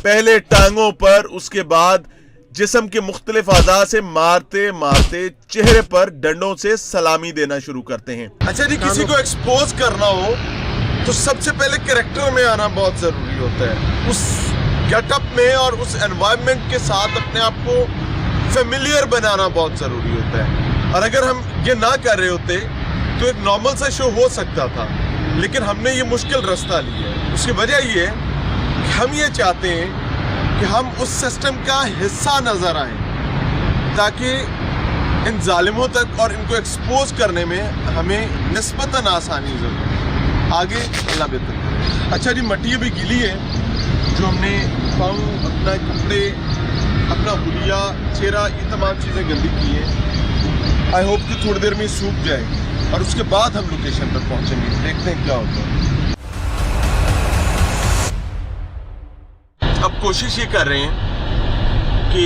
पहले टांगों पर, उसके बाद जिस्म के मुख्तलिफ आज़ा से मारते मारते चेहरे पर डंडों से सलामी देना शुरू करते हैं। अच्छा जी, किसी को एक्सपोज करना हो तो सबसे पहले कैरेक्टर में आना बहुत जरूरी होता है, उस गेटअप में और उस एनवायरनमेंट के साथ अपने आप को फेमिलियर बनाना बहुत जरूरी होता है। और अगर हम ये ना कर रहे होते तो एक नॉर्मल सा शो हो सकता था, लेकिन हमने ये मुश्किल रास्ता लिया है। उसकी वजह ये है कि हम ये चाहते हैं कि हम उस सिस्टम का हिस्सा नजर आए, ताकि इन जालिमों तक और इनको एक्सपोज करने में हमें निस्बतन आसानी जरूर है। आगे अल्लाह बेहतर करे। अच्छा जी, मट्टी भी गीली है, जो हमने पाँव, अपना कपड़े, अपना हुलिया, चेहरा, ये तमाम चीज़ें गंदी की हैं। आई होप कि थोड़ी देर में सूख जाए और उसके बाद हम लोकेशन पर पहुंचेंगे, देखते हैं क्या होता है। अब कोशिश ये कर रहे हैं कि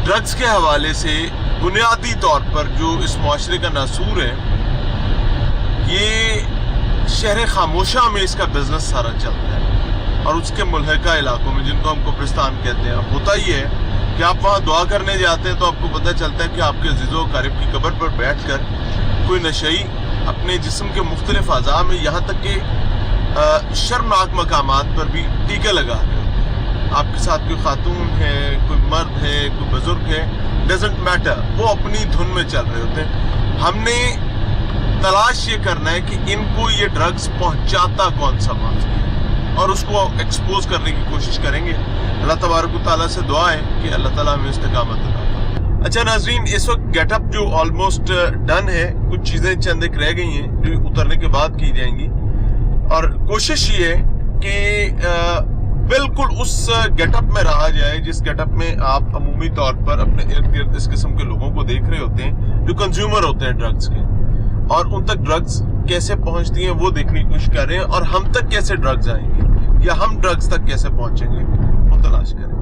ड्रग्स के हवाले से बुनियादी तौर पर जो इस मुआशरे का नासूर है, ये शहर खामोशा में इसका बिजनेस सारा चलता है और उसके मुल्हका इलाकों में, जिनको हम कब्रिस्तान कहते हैं। होता ही है कि आप वहाँ दुआ करने जाते हैं तो आपको पता चलता है कि आपके अज़ीज़ो क़रीब की कब्र पर बैठ कर कोई नशई अपने जिस्म के मुख्तलिफ अज़ा में, यहाँ तक कि शर्मनाक मकामात पर भी टीके लगा रहे हो। आपके साथ कोई खातून है, कोई मर्द है, कोई बुजुर्ग है, डजेंट मैटर, वो अपनी धुन में चल रहे होते हैं। हमने तलाश ये करना है कि इनको ये ड्रग्स पहुंचाता कौन सा माफिया है और उसको एक्सपोज करने की कोशिश करेंगे। अल्लाह तबारक व तआला से दुआ है कि अल्लाह ताला हमें इस्तिकामत अता फरमाए। अच्छा नाज़रीन, इस वक्त गेटअप जो ऑलमोस्ट डन है, कुछ चीज़ें चंद एक रह गई हैं जो उतरने के बाद की जाएंगी, और कोशिश ये है कि बिल्कुल उस गेटअप में रहा जाए जिस गेटअप में आप अमूमी तौर पर अपने इर्द गिर्द इस किस्म के लोगों को देख रहे होते हैं जो कंज्यूमर होते हैं ड्रग्स के, और उन तक ड्रग्स कैसे पहुंचती हैं वो देखने की कोशिश कर रहे हैं, और हम तक कैसे ड्रग्स आएंगे या हम ड्रग्स तक कैसे पहुंचेंगे वो तलाश करें।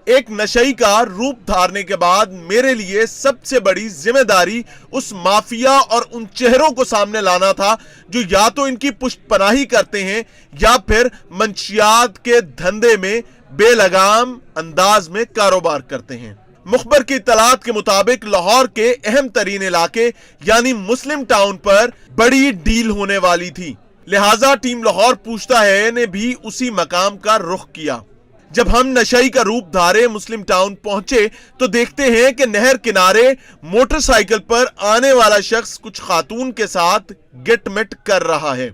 एक नशई का रूप धारने के बाद मेरे लिए सबसे बड़ी जिम्मेदारी उस माफिया और उन चेहरों को सामने लाना था जो या तो इनकी पुष्टपनाही करते हैं या फिर मंशियात के धंधे में बेलगाम अंदाज में कारोबार करते हैं। मुखबर की इत्तलात के मुताबिक लाहौर के अहम तरीन इलाके यानी मुस्लिम टाउन पर बड़ी डील होने वाली थी, लिहाजा टीम लाहौर पूछता है ने भी उसी मकाम का रुख किया। जब हम नशई का रूप धारे मुस्लिम टाउन पहुंचे तो देखते हैं कि नहर किनारे मोटरसाइकिल पर आने वाला शख्स कुछ खातून के साथ गिटमिट कर रहा है।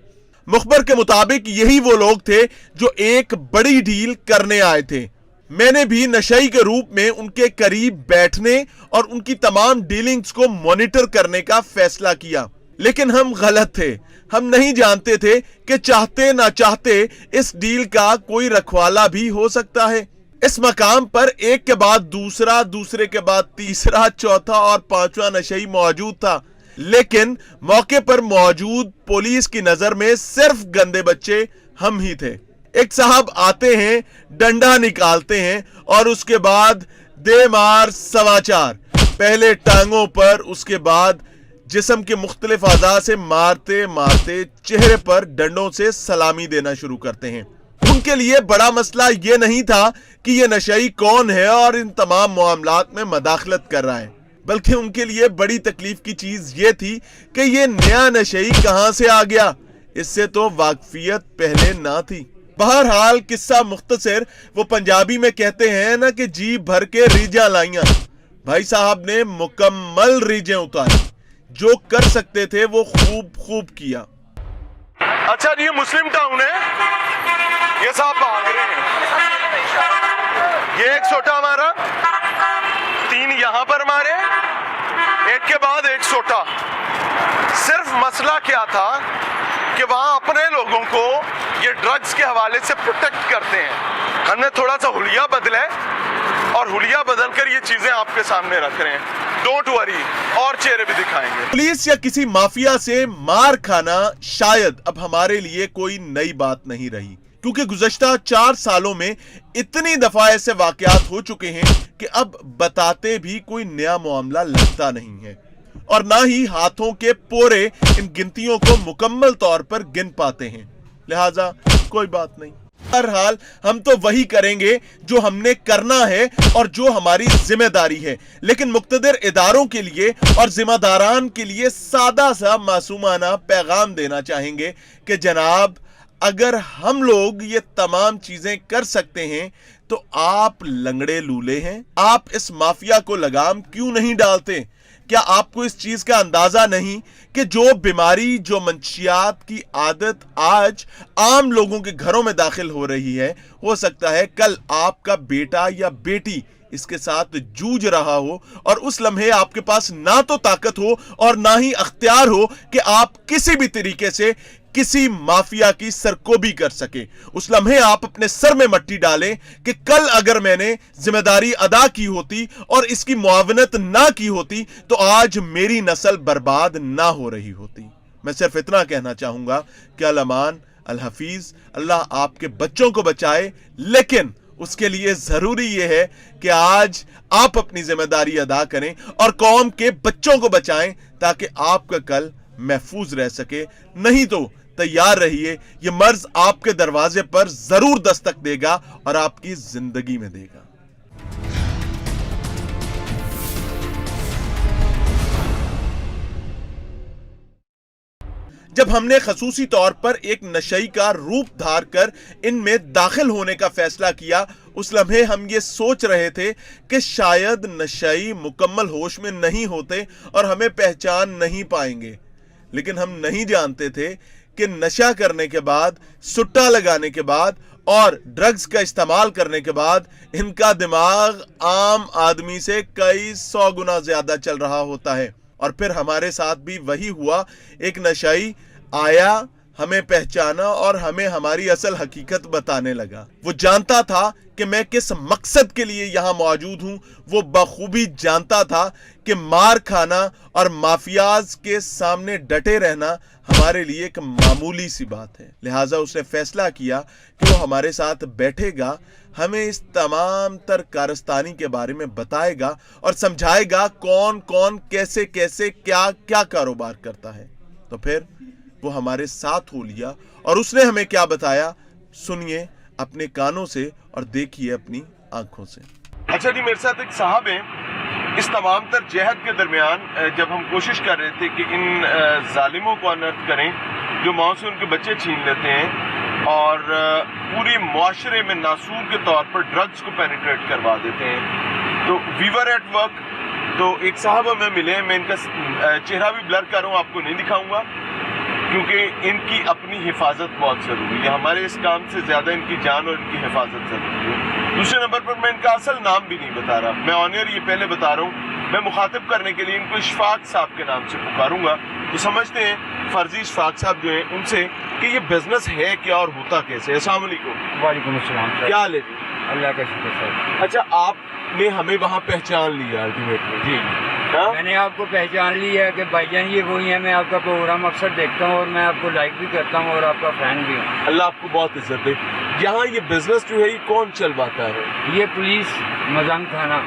मुखबर के मुताबिक यही वो लोग थे जो एक बड़ी डील करने आए थे। मैंने भी नशई के रूप में उनके करीब बैठने और उनकी तमाम डीलिंग्स को मॉनिटर करने का फैसला किया, लेकिन हम गलत थे। हम नहीं जानते थे कि चाहते ना चाहते इस डील का कोई रखवाला भी हो सकता है। इस मकाम पर एक के बाद दूसरा, दूसरे के बाद तीसरा, चौथा और पांचवा नशई मौजूद था, लेकिन मौके पर मौजूद पुलिस की नजर में सिर्फ गंदे बच्चे हम ही थे। एक साहब आते हैं, डंडा निकालते हैं और उसके बाद दे मार समाचार, पहले टांगों पर, उसके बाद जिस्म के मुख्तलिफ आज़ा से मारते मारते चेहरे पर डंडों से सलामी देना शुरू करते हैं। उनके लिए बड़ा मसला ये नहीं था कि ये नशई कौन है और इन तमाम मामलात में मदाखलत कर रहा है, बल्कि उनके लिए बड़ी तकलीफ की चीज ये थी कि ये नया नशई कहां से आ गया, इससे तो वाकफियत पहले ना थी। बहरहाल किस्सा मुख्तसर, वो पंजाबी में कहते हैं ना कि जी भर के रीजा लाइया। भाई साहब ने मुकम्मल रीजें उतारी, जो कर सकते थे वो खूब किया। अच्छा जी, ये मुस्लिम टाउन है, ये साहब भाग रहे हैं। ये एक सोटा मारा, 3 यहाँ पर मारे, एक के बाद एक सोटा। सिर्फ मसला क्या था कि वहां अपने लोगों को ये ड्रग्स के हवाले से प्रोटेक्ट करते हैं। हमने थोड़ा सा हुलिया बदला है और हुलिया बदलकर ये चीजें आपके सामने रख रहे हैं। डोंट वरी, और चेहरे भी दिखाएंगे। पुलिस या किसी माफिया से मार खाना शायद अब हमारे लिए कोई नई बात नहीं रही, क्योंकि गुज़श्ता 4 सालों में इतनी दफा ऐसे वाकयात हो चुके हैं कि अब बताते भी कोई नया मामला लगता नहीं है, और ना ही हाथों के पोरे इन गिनतियों को मुकम्मल तौर पर गिन पाते हैं। लिहाजा कोई बात नहीं। बहरहाल हम तो वही करेंगे जो हमने करना है और जो हमारी जिम्मेदारी है, लेकिन मुक्तदर इदारों के लिए और जिम्मेदारान के लिए सादा सा मासूमाना पैगाम देना चाहेंगे कि जनाब, अगर हम लोग ये तमाम चीजें कर सकते हैं तो आप लंगड़े लूले हैं। आप इस माफिया को लगाम क्यों नहीं डालते? क्या आपको इस चीज का अंदाजा नहीं कि जो बीमारी, जो मंशियात की आदत आज आम लोगों के घरों में दाखिल हो रही है, हो सकता है कल आपका बेटा या बेटी इसके साथ जूझ रहा हो और उस लम्हे आपके पास ना तो ताकत हो और ना ही अख्तियार हो कि आप किसी भी तरीके से किसी माफिया की सरकोबी कर सके। उस लम्हे आप अपने सर में मट्टी डालें कि कल अगर मैंने जिम्मेदारी अदा की होती और इसकी मुआवनत ना की होती तो आज मेरी नस्ल बर्बाद ना हो रही होती। मैं सिर्फ इतना कहना चाहूंगा कि अल अमान, अल हफीज, अल्लाह आपके बच्चों को बचाए, लेकिन उसके लिए जरूरी यह है कि आज आप अपनी जिम्मेदारी अदा करें और कौम के बच्चों को बचाएं ताकि आपका कल महफूज रह सके। नहीं तो तैयार रहिए, यह मर्ज आपके दरवाजे पर जरूर दस्तक देगा और आपकी जिंदगी में देगा। जब हमने खसूसी तौर पर एक नशई का रूप धार कर इनमें दाखिल होने का फैसला किया, उस लम्हे हम ये सोच रहे थे कि शायद नशई मुकम्मल होश में नहीं होते और हमें पहचान नहीं पाएंगे, लेकिन हम नहीं जानते थे कि नशा करने के बाद, सुट्टा लगाने के बाद और ड्रग्स का इस्तेमाल करने के बाद इनका दिमाग आम आदमी से कई 100 गुना ज्यादा चल रहा होता है। और फिर हमारे साथ भी वही हुआ। एक नशाई आया, हमें पहचाना और हमें हमारी असल हकीकत बताने लगा। वो जानता था कि मैं किस मकसद के लिए यहां मौजूद हूं। वो बखूबी जानता था कि मार खाना और माफियाज के सामने डटे रहना हमारे लिए एक मामूली सी बात है। लिहाजा उसने फैसला किया कि वो हमारे साथ बैठेगा, हमें इस तमाम तर कारस्तानी के बारे में बताएगा और समझाएगा कौन कौन कैसे कैसे क्या क्या कारोबार करता है। तो फिर वो हमारे साथ हो लिया और उसने हमें क्या बताया, सुनिए अपने कानों से और देखिए अपनी आंखों से। अच्छा जी, मेरे साथ एक साहब हैं। इस तमाम तर जहद के दरमियान जब हम कोशिश कर रहे थे कि इन जालिमों को अनर्थ करें जो माओ से उनके बच्चे छीन लेते हैं और पूरी मुआशरे में नासूर के तौर पर ड्रग्स को पेनिट्रेट करवा देते हैं, तो वी वर एट वर्क। तो एक साहब हमें मिले, मैं इनका चेहरा भी ब्लर कर रहा हूँ, आपको नहीं दिखाऊंगा क्योंकि इनकी अपनी हिफाजत बहुत ज़रूरी है। हमारे इस काम से ज़्यादा इनकी जान और इनकी हिफाजत ज़रूरी है। दूसरे नंबर पर मैं इनका असल नाम भी नहीं बता रहा, मैं ऑनर ये पहले बता रहा हूँ। मैं मुखातिब करने के लिए इनको इशफाक साहब के नाम से पुकारूंगा। तो समझते हैं फर्जी इशफाक साहब जो हैं उनसे कि ये बिजनेस है क्या और होता कैसे। अस्सलाम वालेकुम। वालेकुम अस्सलाम। क्या हाल है जी? अल्लाह का शुक्र सर। अच्छा, आपने हमें वहाँ पहचान लिया अल्टीमेटली? जी, मैंने आपको पहचान लिया है कि भाईजान ये वही है। मैं आपका प्रोग्राम अक्सर देखता हूँ और मैं आपको लाइक भी करता हूँ और आपका फैन भी हूँ। अल्लाह आपको बहुत इज्जत दे। यहाँ ये बिजनेस जो है ये कौन चलवाता है? ये पुलिस मजाम थाना,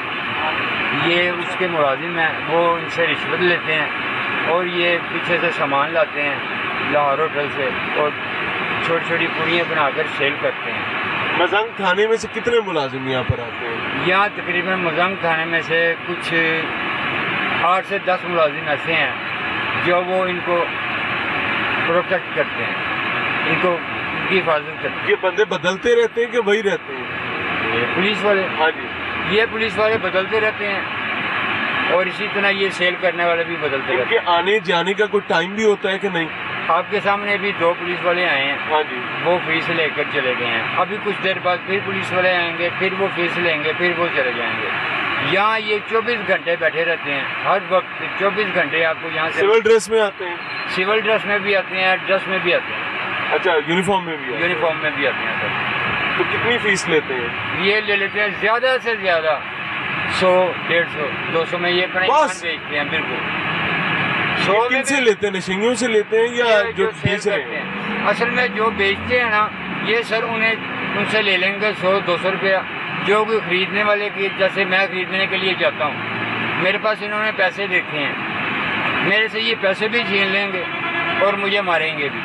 ये उसके मुलाजिम हैं, वो इनसे रिश्वत लेते हैं और ये पीछे से सामान लाते हैं लाहौर होटल से और छोटी छोटी पुड़ियाँ बनाकर सेल करते हैं। मजंग थाने में से कितने मुलाजिम यहाँ पर आते हैं? यहाँ तकरीबन मजंग थाने में से कुछ 8 से 10 मुलाजिम ऐसे हैं जो वो इनको प्रोटेक्ट करते हैं, इनको इनकी हिफाजत करते हैं। ये बंदे बदलते रहते हैं कि वही रहते हैं? ये पुलिस वाले, हाँ जी, ये पुलिस वाले बदलते रहते हैं और इसी तरह ये सेल करने वाले भी बदलते रहते इनके आने जाने का कोई टाइम भी होता है कि नहीं? हैं। आपके सामने भी 2 पुलिस वाले आए हैं। हाँ जी। वो फीस लेकर चले गए हैं। अभी कुछ देर बाद फिर पुलिस वाले आएंगे, फिर वो फीस लेंगे, फिर वो चले जाएंगे। यहाँ ये 24 घंटे बैठे रहते हैं, हर वक्त 24 घंटे आपको यहाँ से। सिविल ड्रेस में आते हैं? सिविल ड्रेस में भी आते हैं, ड्रेस में भी आते हैं। अच्छा, यूनिफॉर्म में भी? यूनिफॉर्म में भी आते हैं सर। तो कितनी फीस लेते हैं? ये ले लेते हैं ज़्यादा से ज़्यादा 100, 150, 200 में ये अपना ईमान बेचते हैं। बिल्कुल 100 में किनसे लेते हैं? नशेंगियों से लेते हैं या जो बेच रहे करते हैं? हैं? असल में जो बेचते हैं ना, ये सर उनसे ले लेंगे 100-200 रुपया। जो भी खरीदने वाले की, जैसे मैं खरीदने के लिए जाता हूँ, मेरे पास इन्होंने पैसे देखे हैं, मेरे से ये पैसे भी छीन लेंगे और मुझे मारेंगे भी।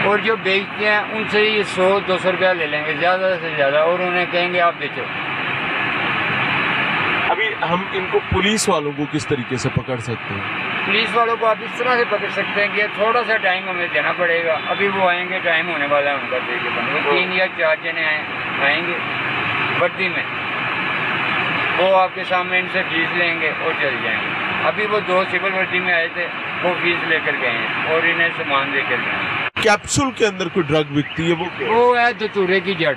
اور جو بیچتے ہیں ان سے یہ 100-200 روپیہ لے لیں گے زیادہ سے زیادہ، اور انہیں کہیں گے آپ بیچو۔ ابھی ہم ان کو پولیس والوں کو کس طریقے سے پکڑ سکتے ہیں؟ پولیس والوں کو آپ اس طرح سے پکڑ سکتے ہیں کہ تھوڑا سا ٹائم ہمیں دینا پڑے گا، ابھی وہ آئیں گے، ٹائم ہونے والا ہے ان کا، دیکھ کے وہ 3 یا 4 جنے آئیں گے وردی میں، وہ آپ کے سامنے ان سے فیس لیں گے اور چل جائیں گے۔ ابھی وہ 2 سول وردی میں آئے تھے، وہ فیس لے کر گئے ہیں اور انہیں سامان دے کر گئے ہیں۔ کیپسول کے اندر کوئی ڈرگ بکتی ہے، وہ کیا ہے؟ وہ ہے دھتورے کی جڑ،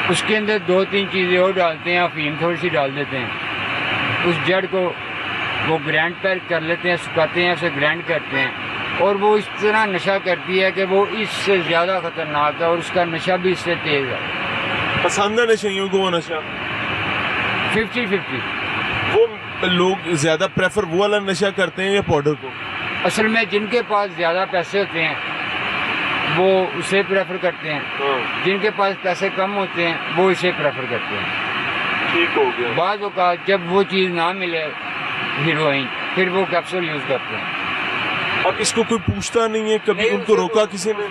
اس کے اندر 2-3 چیزیں اور ڈالتے ہیں، افیم تھوڑی سی ڈال دیتے ہیں، اس جڑ کو وہ گرینڈ پر کر لیتے ہیں، سکھاتے ہیں، اسے گرینڈ کرتے ہیں، اور وہ اس طرح نشہ کرتی ہے کہ وہ اس سے زیادہ خطرناک ہے اور اس کا نشہ بھی اس سے تیز ہے۔ پسند ہے نشیوں کو وہ نشہ؟ 50-50۔ وہ لوگ زیادہ پریفر وہ والا نشہ کرتے ہیں یا پاؤڈر کو؟ اصل میں جن کے پاس زیادہ پیسے ہوتے ہیں وہ اسے پریفر کرتے ہیں، جن کے پاس پیسے کم ہوتے ہیں وہ اسے پریفر کرتے ہیں۔ ٹھیک ہو گیا۔ بعض اوقات جب وہ چیز نہ ملے ہیروئن، پھر وہ کیپسول یوز کرتے ہیں۔ اور اس کو کوئی پوچھتا نہیں ہے کبھی؟ ان کو روکا کسی نے؟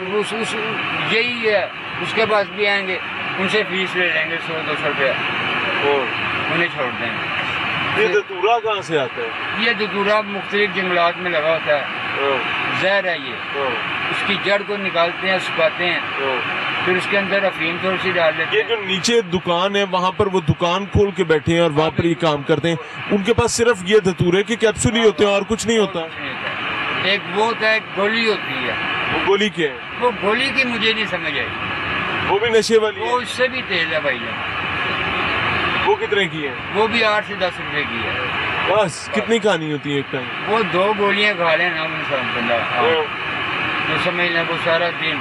یہی ہے، اس کے پاس بھی آئیں گے، ان سے فیس لے لیں گے 100-200 روپیہ، انہیں چھوڑ دیں گے۔ یہ دھتورا کہاں سے آتا ہے؟ یہ دھتورا مختلف جنگلات میں لگا ہوتا ہے، زہر ہے یہ، اس کی جڑ کو نکالتے ہیں، سکھاتے ہیں، پھر اس کے اندر افیم تھوڑی سی ڈال دیتے یہ ہیں۔ جو نیچے دکان ہے وہاں پر وہ دکان کھول کے بیٹھے ہیں اور وہاں پر یہ کام کرتے ہیں، ان کے پاس صرف یہ دھتورے کے کیپسول ہی ہوتے ہیں اور کچھ نہیں ہوتا؟ ایک وہ ہوتا ہے، گولی ہوتی ہے، وہ گولی کیا ہے؟ وہ گولی کی مجھے نہیں سمجھ آئی، وہ بھی نشے والی وہ ہے؟ اس سے بھی تیز ہے بھائی جان، وہ کتنے کی ہے؟ وہ بھی 8 سے 10 روپے کی ہے۔ بس کتنی کہانی ہوتی ہے ایک ٹائم؟ وہ 2 گولیاں کھا لیں نا انسان بندہ، تو سمجھ لیں وہ سارا دن